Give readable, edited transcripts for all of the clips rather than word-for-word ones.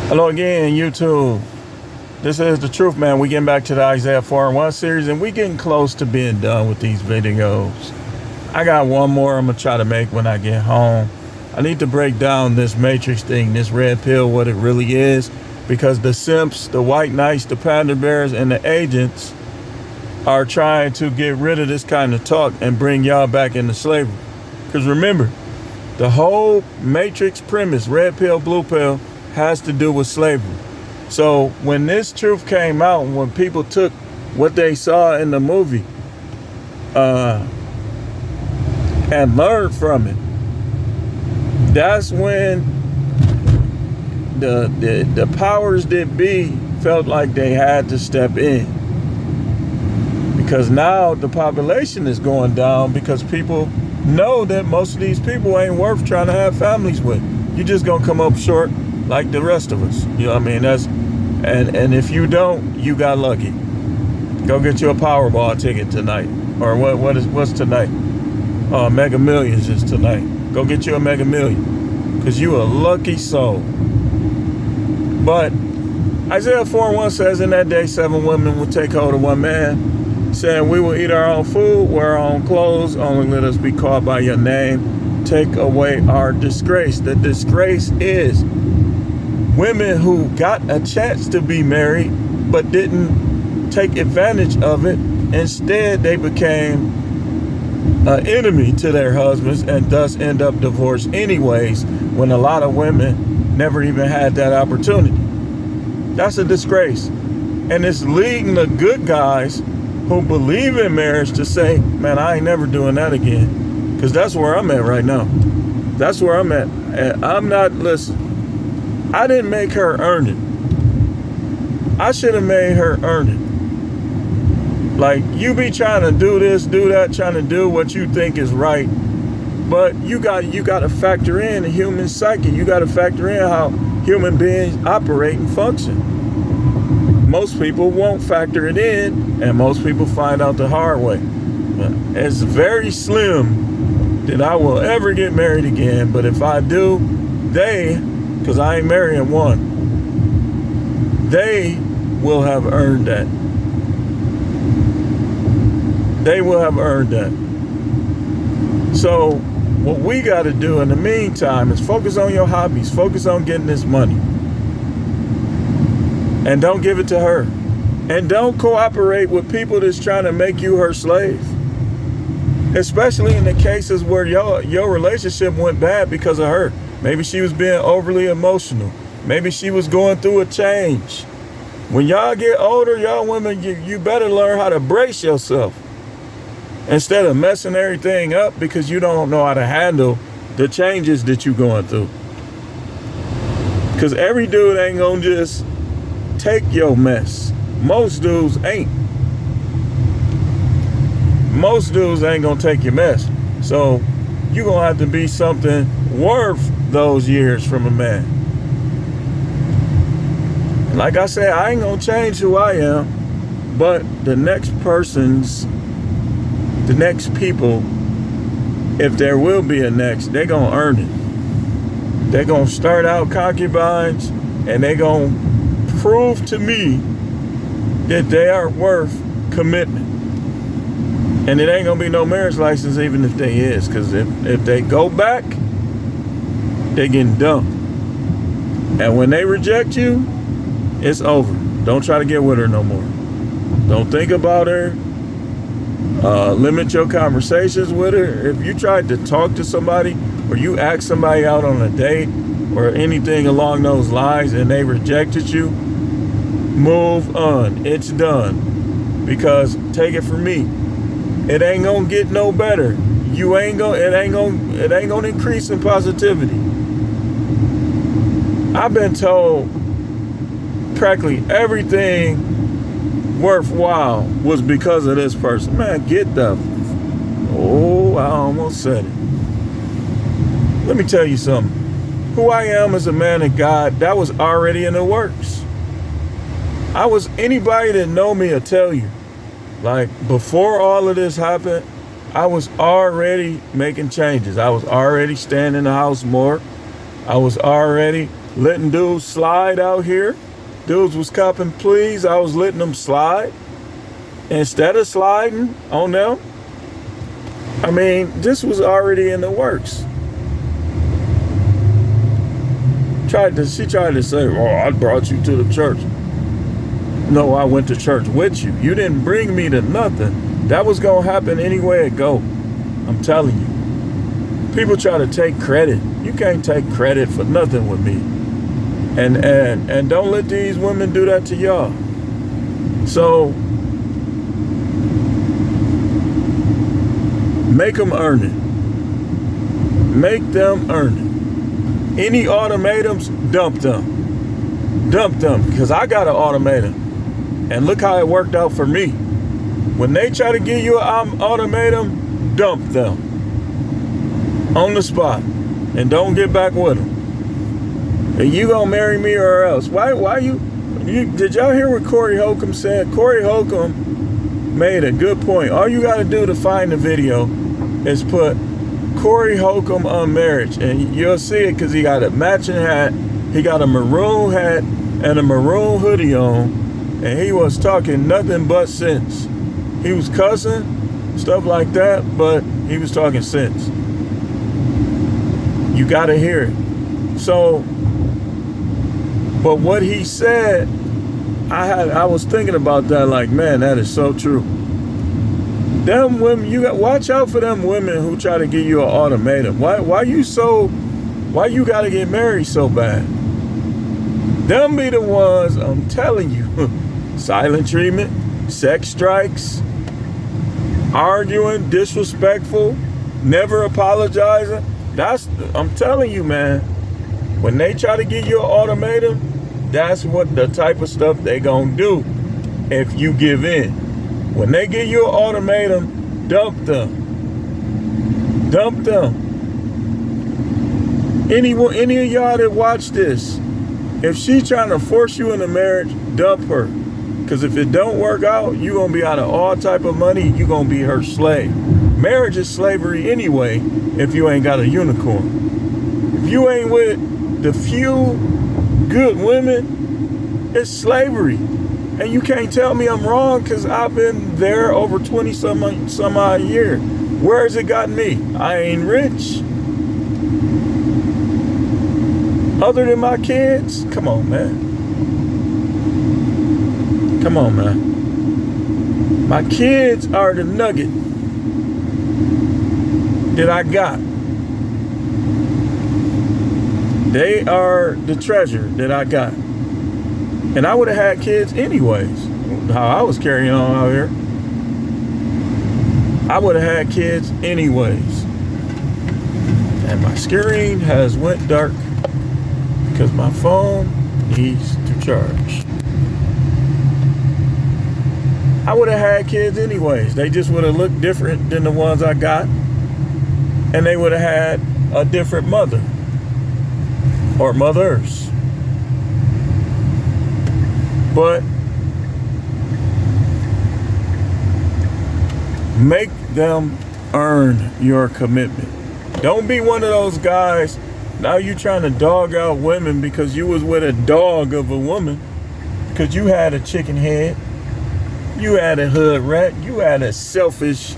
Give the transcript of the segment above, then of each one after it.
Hello again, YouTube. This is the truth, man. We getting back to the Isaiah 4:1 series, and we getting close to being done with these videos. I got one more I'm gonna try to make when I get home. I need to break down this matrix thing, this red pill, what it really is, because the simps, the white knights, the panda bears, and the agents are trying to get rid of this kind of talk and bring y'all back into slavery. Because remember, the whole matrix premise, red pill, blue pill, has to do with slavery. So when this truth came out, when people took what they saw in the movie and learned from it, that's when the powers that be felt like they had to step in. Because now the population is going down because people know that most of these people ain't worth trying to have families with. You just gonna come up short like the rest of us. You know what I mean? And if you don't, you got lucky. Go get you a Powerball ticket tonight. Or what's tonight? Mega Millions is tonight. Go get you a Mega Million. Because you a lucky soul. But Isaiah 4:1 says, in that day 7 women will take hold of one man, saying, we will eat our own food, wear our own clothes, only let us be called by your name. Take away our disgrace. The disgrace is women who got a chance to be married but didn't take advantage of it. Instead, they became an enemy to their husbands and thus end up divorced anyways, when a lot of women never even had that opportunity. That's a disgrace. And it's leading the good guys who believe in marriage to say, man, I ain't never doing that again. Because that's where I'm at right now. That's where I'm at. And I'm not, listen, I didn't make her earn it. I should have made her earn it. Like, you be trying to do this, do that, trying to do what you think is right. But you got to factor in the human psyche. You got to factor in how human beings operate and function. Most people won't factor it in, and most people find out the hard way. It's very slim that I will ever get married again. But if I do, because I ain't marrying one, they will have earned that. They will have earned that. So what we got to do in the meantime is focus on your hobbies, focus on getting this money, and don't give it to her, and don't cooperate with people that's trying to make you her slave, especially in the cases where your relationship went bad because of her. Maybe she was being overly emotional. Maybe she was going through a change. When y'all get older, y'all women, you better learn how to brace yourself instead of messing everything up because you don't know how to handle the changes that you're going through. Because every dude ain't gonna just take your mess. Most dudes ain't. Most dudes ain't gonna take your mess. So you're gonna have to be something worth those years from a man. And like I said, I ain't gonna change who I am, but the next people, if there will be a next, they're gonna earn it. They're gonna start out concubines, and they're gonna prove to me that they are worth commitment. And it ain't gonna be no marriage license even if they is, because if they go back, they getting dumped. And when they reject you, it's over. Don't try to get with her no more. Don't think about her. Limit your conversations with her. If you tried to talk to somebody or you asked somebody out on a date or anything along those lines and they rejected you, move on. It's done. Because take it from me, it ain't gonna get no better. It ain't gonna increase in positivity. I've been told practically everything worthwhile was because of this person. Man, I almost said it. Let me tell you something. Who I am as a man of God, that was already in the works. Anybody that know me will tell you, like, before all of this happened, I was already making changes. I was already staying in the house more. I was already letting dudes slide out here. Dudes was copping pleas. I was letting them slide instead of sliding on them. I mean, this was already in the works. She tried to say, "Oh, I brought you to the church." No, I went to church with you. You didn't bring me to nothing. That was gonna happen anywhere it go. I'm telling you. People try to take credit. You can't take credit for nothing with me. And don't let these women do that to y'all. So make them earn it. Make them earn it. Any ultimatums, dump them. Dump them, because I got an ultimatum. And look how it worked out for me. When they try to give you an ultimatum, dump them. On the spot. And don't get back with them. And you gonna marry me or else. Why you did y'all hear what Corey Holcomb said? Corey Holcomb made a good point. All you gotta do to find the video is put Corey Holcomb on marriage, and you'll see it, because he got a matching hat. He got a maroon hat and a maroon hoodie on, and he was talking nothing but sense. He was cussing, stuff like that, but he was talking sense. You got to hear it. So, but what he said, I was thinking about that, like, man, that is so true. Them women, you got watch out for them women who try to give you an ultimatum. Why you gotta get married so bad? Them be the ones, I'm telling you, silent treatment, sex strikes, arguing, disrespectful, never apologizing. I'm telling you, man, when they try to give you an ultimatum, that's what the type of stuff they gonna do if you give in. When they give you an ultimatum, dump them. Dump them. Any of y'all that watch this, if she trying to force you into marriage, dump her. Because if it don't work out, you going to be out of all type of money. You going to be her slave. Marriage is slavery anyway if you ain't got a unicorn. If you ain't with the few good women, it's slavery. And you can't tell me I'm wrong, because I've been there over 20 some odd years. Where has it gotten me? I ain't rich. Other than my kids? Come on, man. Come on, man. My kids are the nugget that I got. They are the treasure that I got. And I would have had kids anyways. How I was carrying on out here, I would have had kids anyways. And my screen has went dark because my phone needs to charge. I would have had kids anyways. They just would have looked different than the ones I got. And they would have had a different mother or mothers. But make them earn your commitment. Don't be one of those guys, now you trying to dog out women because you was with a dog of a woman, because you had a chicken head, you had a hood rat, you had a selfish,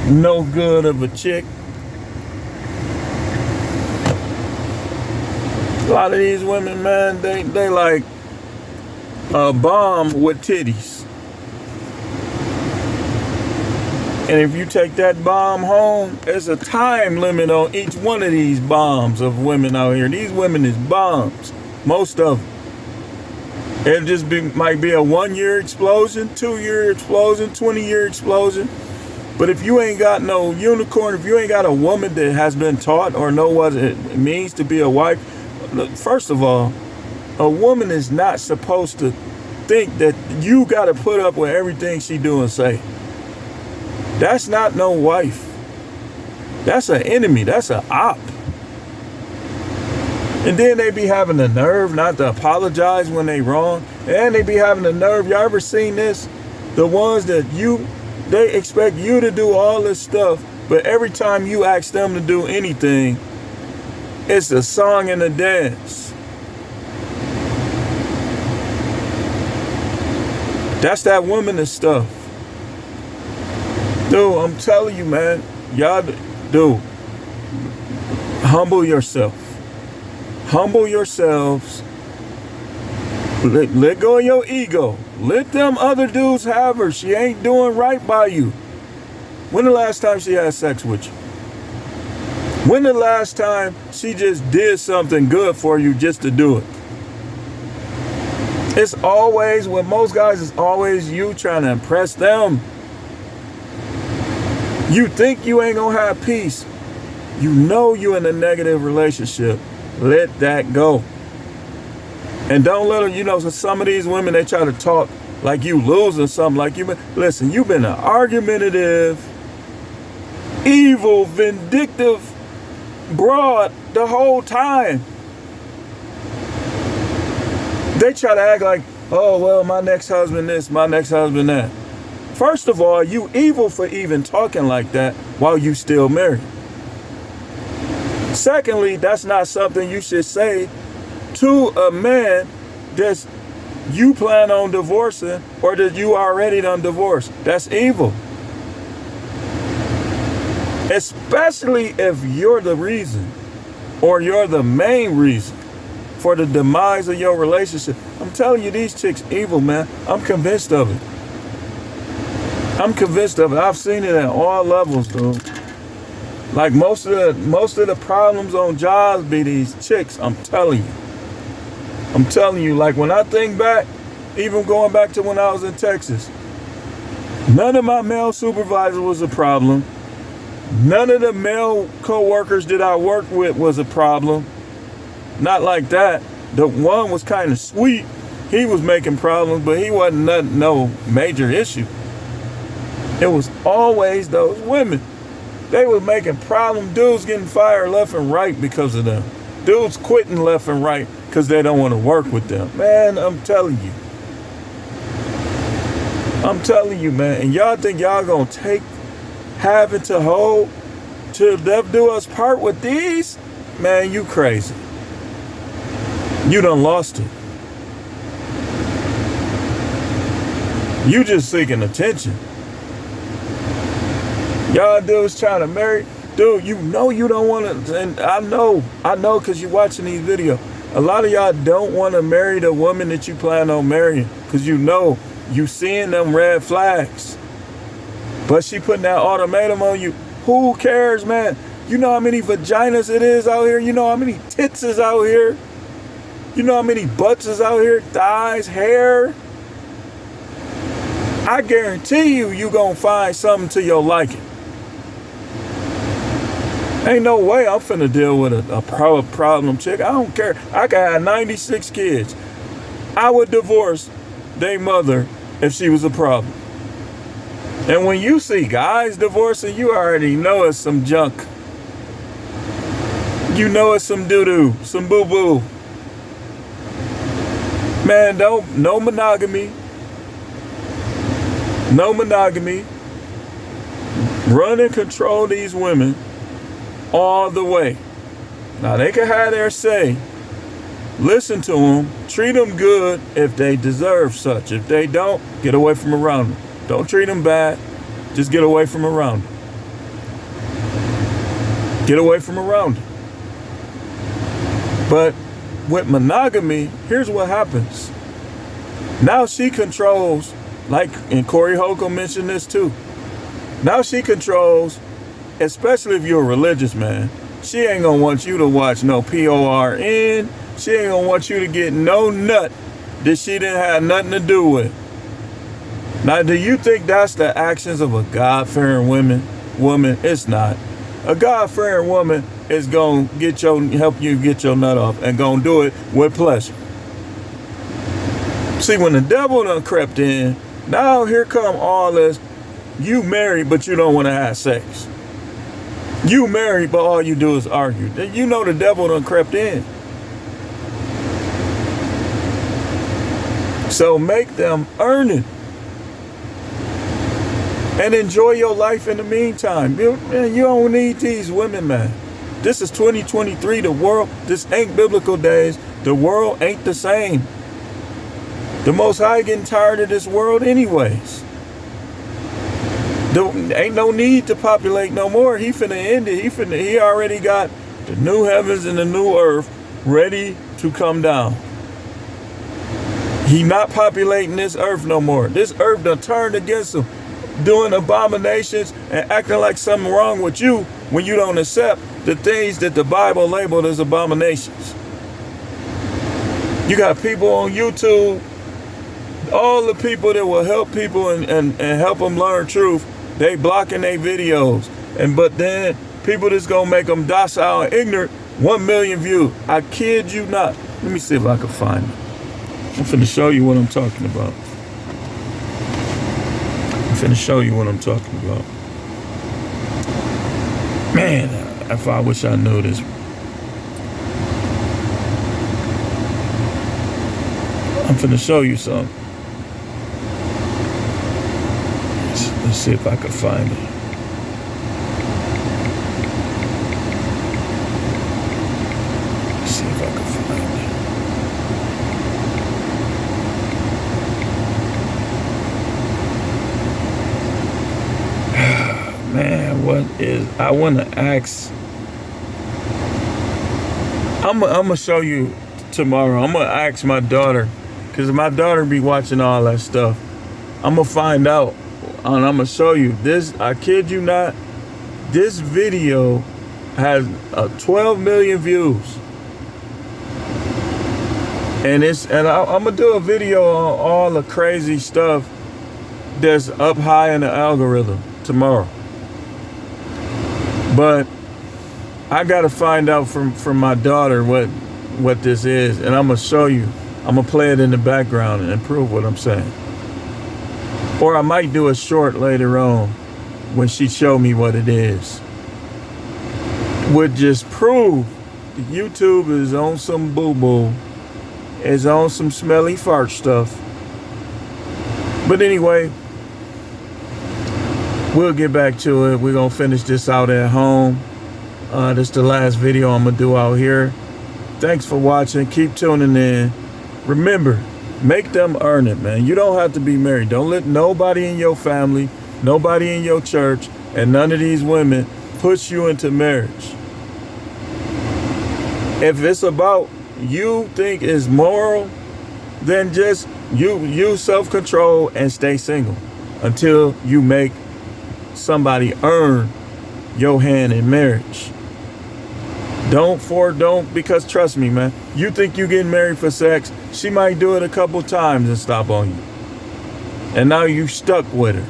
no good of a chick. A lot of these women, man, they like a bomb with titties. And if you take that bomb home, there's a time limit on each one of these bombs of women out here. These women is bombs, most of them. It just might be a 1-year explosion, 2-year explosion, 20-year explosion. But if you ain't got no unicorn, if you ain't got a woman that has been taught or know what it means to be a wife, first of all, a woman is not supposed to think that you got to put up with everything she do and say. That's not no wife. That's an enemy. That's an op. And then they be having the nerve not to apologize when they wrong. And they be having the nerve. Y'all ever seen this? The ones that they expect you to do all this stuff But every time you ask them to do anything, it's a song and a dance. That's that womanist stuff. Dude, I'm telling you, man. Y'all, dude, humble yourself. Humble yourselves. Let go of your ego. Let them other dudes have her. She ain't doing right by you. When the last time she had sex with you? When the last time she just did something good for you just to do it? It's always, with most guys, it's always you trying to impress them. You think you ain't gonna have peace. You know you in a negative relationship. Let that go. And don't let them, some of these women, they try to talk like you losing something, like listen, you've been an argumentative, evil, vindictive broad the whole time. They try to act like, oh, well, my next husband this, my next husband that. First of all, you evil for even talking like that while you still married. Secondly, that's not something you should say to a man that you plan on divorcing or that you already done divorced. That's evil. Especially if you're the reason or you're the main reason for the demise of your relationship. I'm telling you, these chicks evil, man. I'm convinced of it. I'm convinced of it. I've seen it at all levels, dude. Like most of the problems on jobs be these chicks. I'm telling you, like when I think back, even going back to when I was in Texas, none of my male supervisors was a problem. None of the male co-workers that I worked with was a problem. Not like that. The one was kind of sweet. He was making problems, but he wasn't no major issue. It was always those women. They was making problems. Dudes getting fired left and right because of them. Dudes quitting left and right because they don't want to work with them. Man, I'm telling you. Man. And y'all think y'all gonna take having to hold till death do us part with these? Man, you crazy. You done lost it. You just seeking attention. Y'all dudes trying to marry. Dude, you know you don't want to, and I know because you're watching these videos. A lot of y'all don't want to marry the woman that you plan on marrying because you know you seeing them red flags. But she putting that ultimatum on you. Who cares, man? You know how many vaginas it is out here? You know how many tits is out here? You know how many butts is out here? Thighs, hair? I guarantee you gonna find something to your liking. Ain't no way I'm finna deal with a problem chick. I don't care. I could have 96 kids. I would divorce their mother if she was a problem. And when you see guys divorcing, you already know it's some junk. You know it's some doo-doo, some boo-boo. Man, no monogamy. No monogamy. Run and control these women all the way. Now they can have their say. Listen to them. Treat them good if they deserve such. If they don't, get away from around them. Don't treat them bad. Just get away from around them. Get away from around them. But with monogamy, here's what happens. Now she controls, and Corey Holcomb mentioned this too. Now she controls, especially if you're a religious man, she ain't gonna want you to watch no PORN. She ain't gonna want you to get no nut that she didn't have nothing to do with. Now, do you think that's the actions of a God-fearing woman? It's not. A God-fearing woman is gonna help you get your nut off and gonna do it with pleasure. See, when the devil done crept in, now here come all this. You married, but you don't want to have sex. You married, but all you do is argue. You know the devil done crept in. So make them earn it. and enjoy your life in the meantime. Man, you don't need these women, man. This is 2023. The world, this ain't biblical days. The world ain't the same. The Most High getting tired of this world anyways. There ain't no need to populate no more. He finna end it. He already got the new heavens and the new earth ready to come down. He not populating this earth no more. This earth done turned against him, doing abominations and acting like something wrong with you when you don't accept the things that the Bible labeled as abominations. You got people on YouTube, all the people that will help people and help them learn truth, they blocking their videos. But then people that's gonna make them docile and ignorant, 1 million views. I kid you not. Let me see if I can find it. I'm finna show you what I'm talking about. Man, if I wish I knew this. I'm finna show you something. Let's see if I can find it. Man, I want to ask. I'm gonna show you tomorrow. I'm gonna ask my daughter, because my daughter be watching all that stuff. I'm gonna find out, and I'm gonna show you this. I kid you not. This video has 12 million views, and I'm gonna do a video on all the crazy stuff that's up high in the algorithm tomorrow. But I gotta find out from my daughter what this is, and I'm gonna show you. I'm gonna play it in the background and prove what I'm saying. Or I might do a short later on when she show me what it is. Would just prove that YouTube is on some boo-boo, is on some smelly fart stuff. But anyway, we'll get back to it. We're gonna finish this out at home. This is the last video I'm gonna do out here. Thanks for watching. Keep tuning in. Remember, make them earn it, man. You don't have to be married. Don't let nobody in your family, nobody in your church, and none of these women push you into marriage. If it's about you think it's moral, then just use self-control and stay single until you make somebody earn your hand in marriage. Don't, because trust me, man, you think you getting married for sex, she might do it a couple times and stop on you. And now you stuck with her.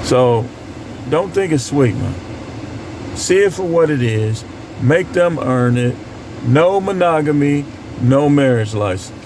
So don't think it's sweet, man. See it for what it is. Make them earn it. No monogamy, no marriage license.